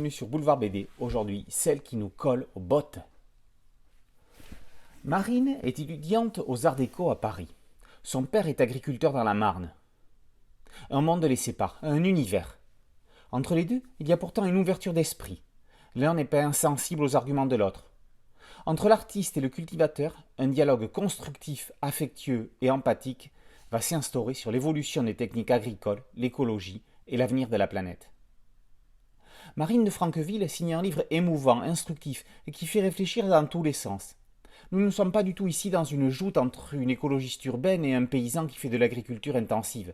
bienvenue sur Boulevard BD. Aujourd'hui, celle qui nous colle aux bottes. Marine est étudiante aux Arts Déco à Paris. Son père est agriculteur dans la Marne. Un monde les sépare, un univers. Entre les deux, il y a pourtant une ouverture d'esprit. L'un n'est pas insensible aux arguments de l'autre. Entre l'artiste et le cultivateur, un dialogue constructif, affectueux et empathique va s'instaurer sur l'évolution des techniques agricoles, l'écologie et l'avenir de la planète. Marine de Franqueville signe un livre émouvant, instructif et qui fait réfléchir dans tous les sens. Nous ne sommes pas du tout ici dans une joute entre une écologiste urbaine et un paysan qui fait de l'agriculture intensive.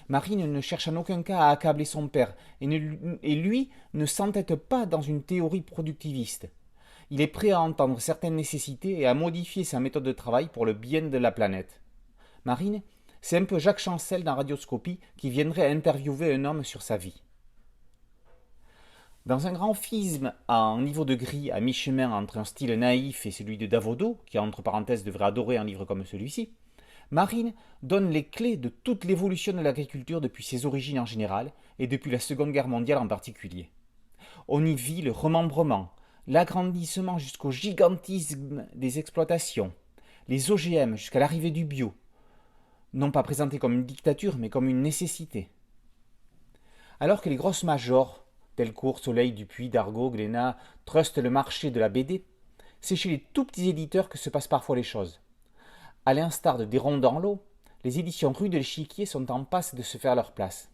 Marine ne cherche en aucun cas à accabler son père et lui ne s'entête pas dans une théorie productiviste. Il est prêt à entendre certaines nécessités et à modifier sa méthode de travail pour le bien de la planète. Marine, c'est un peu Jacques Chancel dans Radioscopie qui viendrait interviewer un homme sur sa vie. Dans un graphisme en niveau de gris à mi-chemin entre un style naïf et celui de Davodo, qui entre parenthèses devrait adorer un livre comme celui-ci, Marine donne les clés de toute l'évolution de l'agriculture depuis ses origines en général et depuis la Seconde Guerre mondiale en particulier. On y vit le remembrement, l'agrandissement jusqu'au gigantisme des exploitations, les OGM jusqu'à l'arrivée du bio, non pas présenté comme une dictature mais comme une nécessité. Alors que les grosses majors, Delcourt, Soleil, Dupuis, Dargaud, Glénat, trustent le marché de la BD, c'est chez les tout petits éditeurs que se passent parfois les choses. À l'instar de Des ronds dans l'eau, les éditions Rue de l'Échiquier sont en passe de se faire leur place.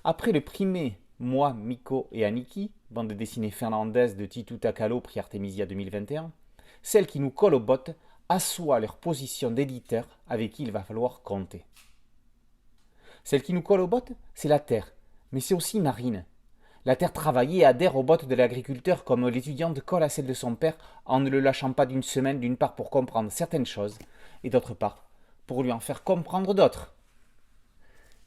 Après le primé Moi, Miko et Aniki, bande dessinée finlandaise de Titu Takalo, prix Artemisia 2021, celle qui nous colle aux bottes assoit leur position d'éditeur avec qui il va falloir compter. Celle qui nous colle aux bottes, c'est la terre, mais c'est aussi Marine. La terre travaillée adhère aux bottes de l'agriculteur comme l'étudiante colle à celle de son père en ne le lâchant pas d'une semaine, d'une part pour comprendre certaines choses, et d'autre part pour lui en faire comprendre d'autres.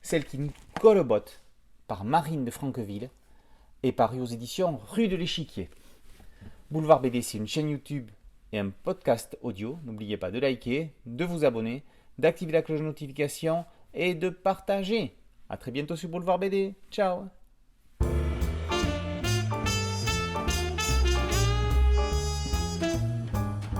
Celle qui nous colle aux bottes, par Marine de Franqueville, est parue aux éditions Rue de l'Échiquier. Boulevard BD, c'est une chaîne YouTube et un podcast audio. N'oubliez pas de liker, de vous abonner, d'activer la cloche de notification et de partager. A très bientôt sur Boulevard BD. Ciao.